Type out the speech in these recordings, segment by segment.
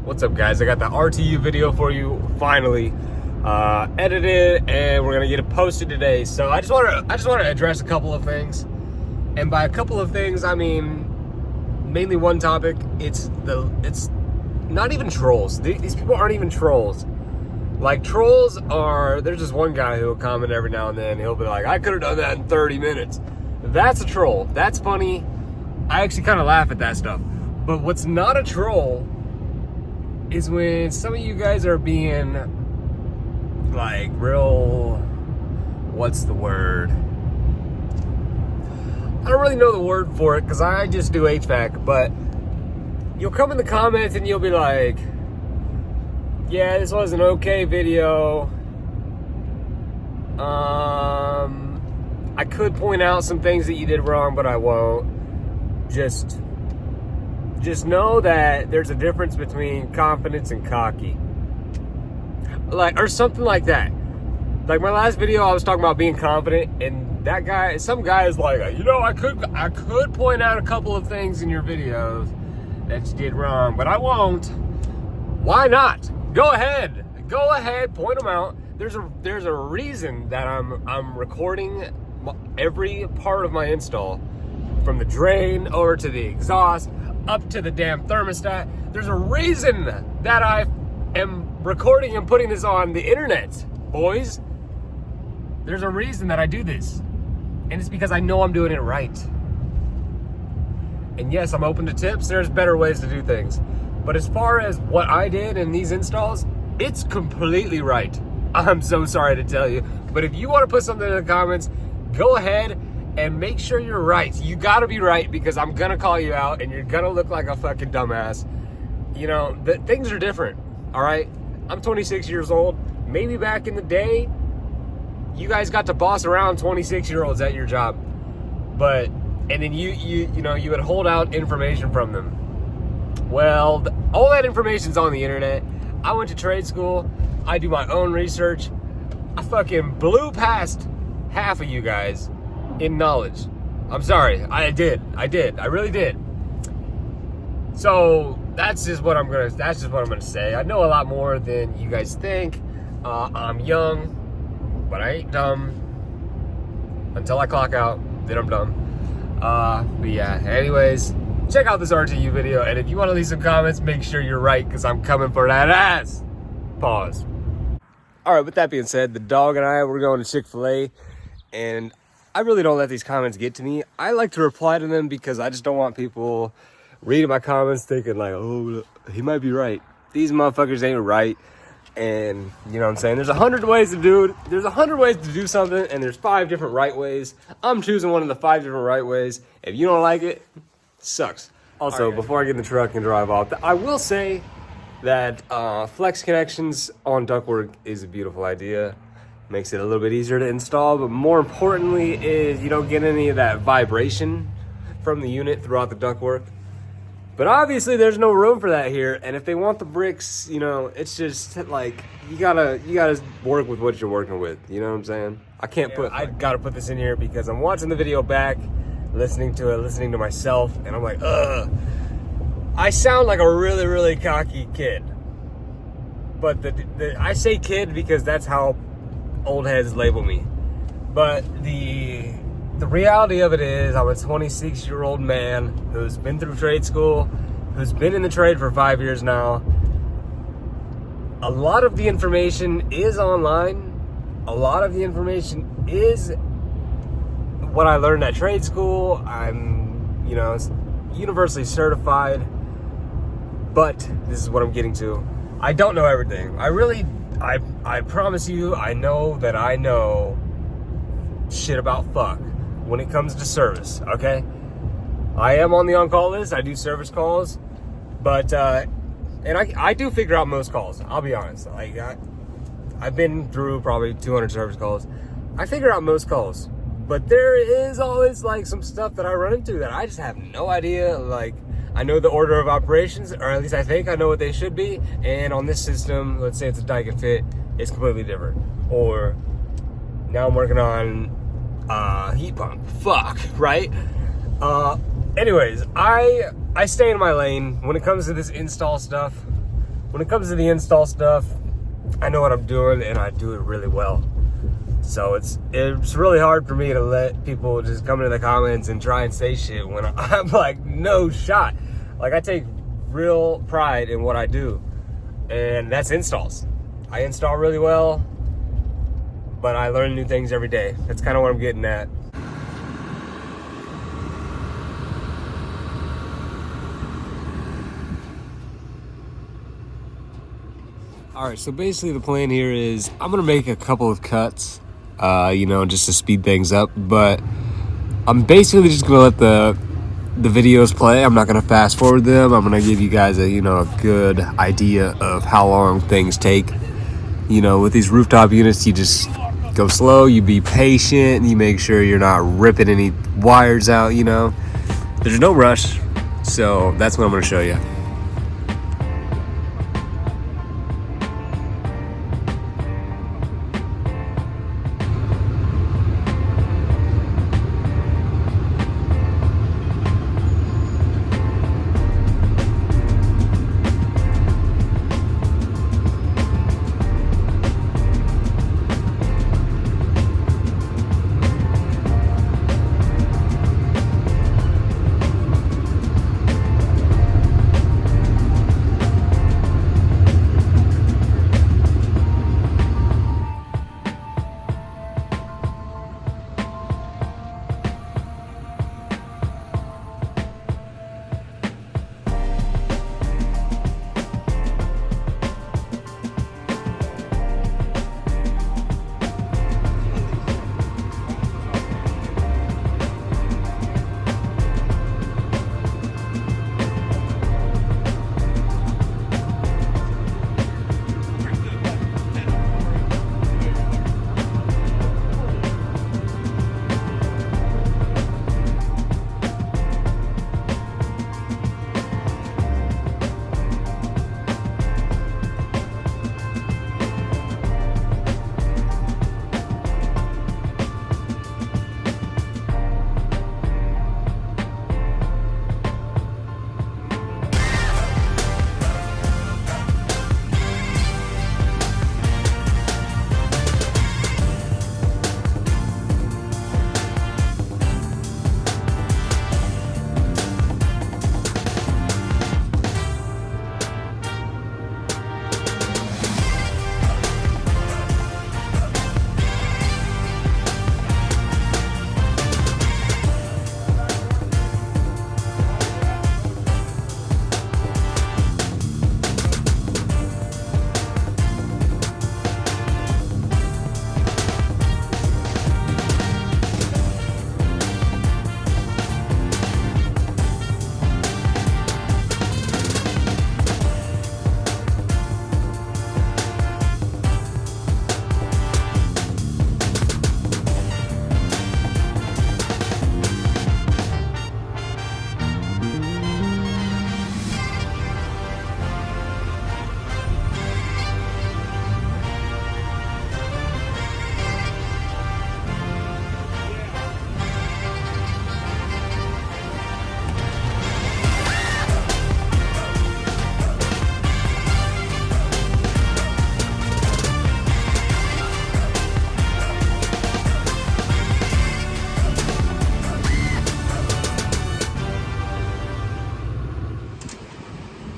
What's up, guys? I got the RTU video for you finally edited, and we're gonna get it posted today. So I just want to address a couple of things, and by a couple of things I mean mainly one topic. It's not even trolls. These people aren't even trolls. Like, trolls are, there's just one guy who'll comment every now and then. He'll be like, I could have done that in 30 minutes. That's a troll. That's funny. I actually kind of laugh at that stuff. But what's not a troll is when some of you guys are being like real, what's the word? I don't really know the word for it because I just do HVAC, but you'll come in the comments and you'll be like, yeah, this was an okay video. I could point out some things that you did wrong, but I won't. Just know that there's a difference between confidence and cocky. Like, or something like that. Like my last video, I was talking about being confident, and that guy, some guy is like, you know, I could point out a couple of things in your videos that you did wrong, but I won't. Why not? Go ahead, point them out. There's a reason that I'm recording every part of my install, from the drain over to the exhaust, up to the damn thermostat. There's a reason that I am recording and putting this on the internet, boys. There's a reason that I do this, and it's because I know I'm doing it right. And yes, I'm open to tips. There's better ways to do things. But as far as what I did in these installs, it's completely right. I'm so sorry to tell you. But if you want to put something in the comments, go ahead and make sure you're right. You gotta be right, because I'm gonna call you out and you're gonna look like a fucking dumbass. You know, things are different, all right? I'm 26 years old. Maybe back in the day, you guys got to boss around 26-year-olds at your job. But, and then you would hold out information from them. Well, all that information's on the internet. I went to trade school. I do my own research. I fucking blew past half of you guys in knowledge. I'm sorry. I did. I really did. So that's just what I'm gonna say. I know a lot more than you guys think. I'm young, but I ain't dumb. Until I clock out, then I'm dumb. But yeah, anyways, check out this RTU video, and if you want to leave some comments, make sure you're right, because I'm coming for that ass. Pause. All right, with that being said, the dog and I, we're going to Chick-fil-A, and I really don't let these comments get to me. I like to reply to them because I just don't want people reading my comments thinking like, oh, he might be right. These motherfuckers ain't right. And you know what I'm saying? There's 100 ways to do it. There's 100 ways to do something, and there's 5 different right ways. I'm choosing one of the 5 different right ways. If you don't like it, sucks. Also, before I get in the truck and drive off, I will say that flex connections on ductwork is a beautiful idea. Makes it a little bit easier to install, but more importantly is you don't get any of that vibration from the unit throughout the ductwork. But obviously there's no room for that here, and if they want the bricks, you know, it's just like you gotta work with what you're working with. You know what I'm saying? I gotta put this in here because I'm watching the video back, listening to myself, and I'm like, ugh. I sound like a really, really cocky kid. But I say kid because that's how old heads label me. But the reality of it is, I'm a 26-year-old man who's been through trade school, who's been in the trade for 5 years now. A lot of the information is online. A lot of the information is what I learned at trade school. I'm, you know, universally certified. But this is what I'm getting to. I don't know everything. I promise you, I know that I know shit about fuck when it comes to service, okay? I am on the on-call list. I do service calls, but and I do figure out most calls. I'll be honest. Like I've been through probably 200 service calls. I figure out most calls, but there is always like some stuff that I run into that I just have no idea. Like, I know the order of operations, or at least I think I know what they should be. And on this system, let's say it's a daikin fit, it's completely different. Or now I'm working on heat pump. Fuck, right? Anyways, I stay in my lane when it comes to this install stuff. when it comes to the install stuff, I know what I'm doing and I do it really well. So it's really hard for me to let people just come into the comments and try and say shit when I'm like, no shot. Like, I take real pride in what I do, and that's installs. I install really well, but I learn new things every day. That's kind of what I'm getting at. All right, so basically the plan here is I'm gonna make a couple of cuts, just to speed things up, but I'm basically just gonna let the videos play. I'm not gonna fast forward them. I'm gonna give you guys a good idea of how long things take. With these rooftop units, you just go slow, you be patient, you make sure you're not ripping any wires out, There's no rush, so that's what I'm gonna show you.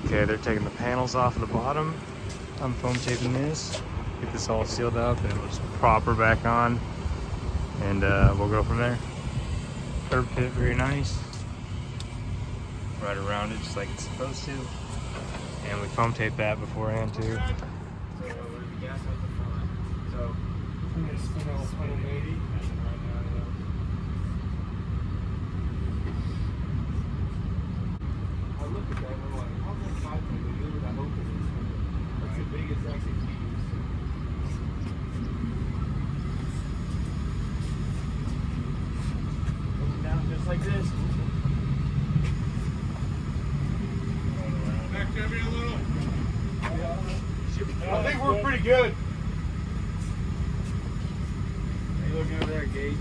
Okay, they're taking the panels off of the bottom. I'm foam taping this, get this all sealed up, and we'll just prop her back on, and we'll go from there. Curb fit, very nice. Right around it, just like it's supposed to. And we foam tape that beforehand too. So the gas out the front. So I'm gonna spin all 180. I looked at that and we're like, how much 5 people do with that open? That's the biggest actually used. Goes down just like this. Back there be a little. I think we're pretty good. Are you looking over there, Gate?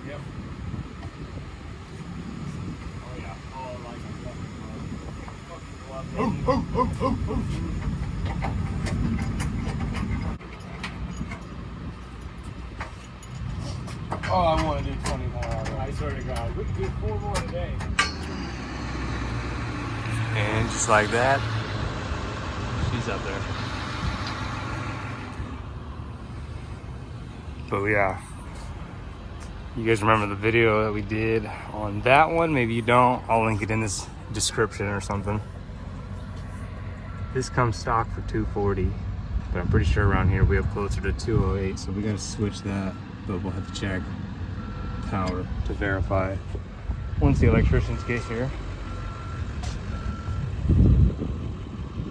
Yep. Oh yeah. Oh, like I Oh, I want to do 20 more already. I swear to God, we could do 4 more today. And just like that, she's up there. But yeah, you guys remember the video that we did on that one? Maybe you don't. I'll link it in this description or something. This comes stock for $240, but I'm pretty sure around here we have closer to $208, so we gotta switch that, but we'll have to check power to verify once the electricians get here.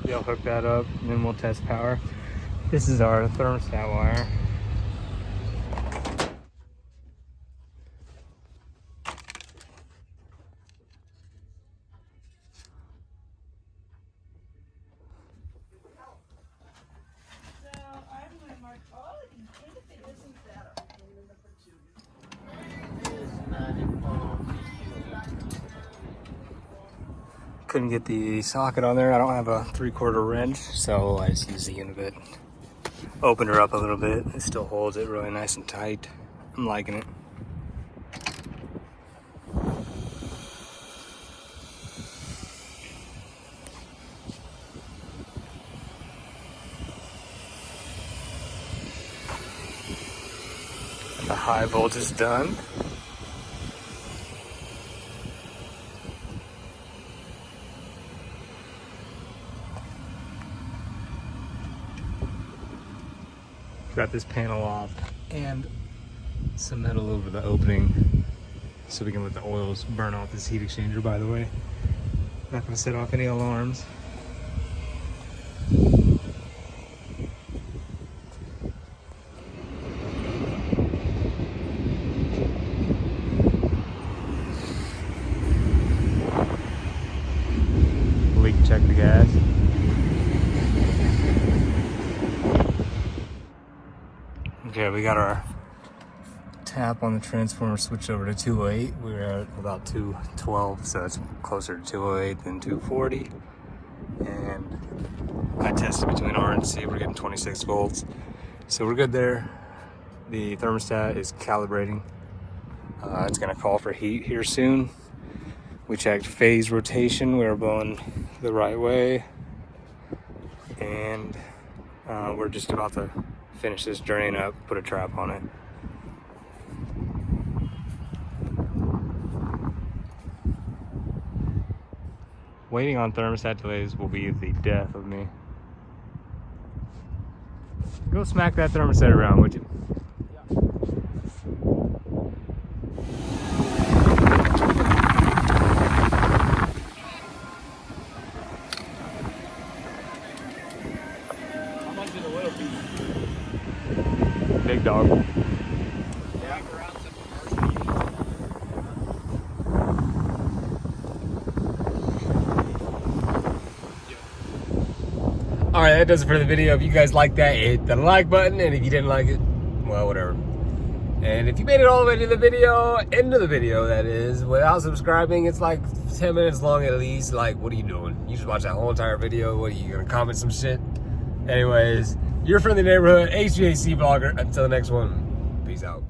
They'll hook that up and then we'll test power. This is our thermostat wire. Couldn't get the socket on there. I don't have a 3/4 wrench, so I just use the unibit. Opened her up a little bit. It still holds it really nice and tight. I'm liking it. The high voltage is done. Got this panel off and some metal over the opening so we can let the oils burn off this heat exchanger, by the way. Not gonna set off any alarms. Leak check the gas. Okay, we got our tap on the transformer switched over to 208. We were at about 212, so it's closer to 208 than 240. And I tested between R and C. We're getting 26 volts, so we're good there. The thermostat is calibrating. It's gonna call for heat here soon. We checked phase rotation. We were blowing the right way, and we're just about to finish this drain up, put a trap on it. Waiting on thermostat delays will be the death of me. Go smack that thermostat around, would you? How much is a little piece? Big dog. All right, that does it for the video. If you guys like that, hit the like button, and if you didn't like it, well, whatever. And if you made it all the way to the video, end of the video, that is, without subscribing, it's like 10 minutes long at least. Like, what are you doing? You should watch that whole entire video. What are you gonna comment some shit? Anyways, your friendly neighborhood HVAC vlogger. Until the next one, peace out.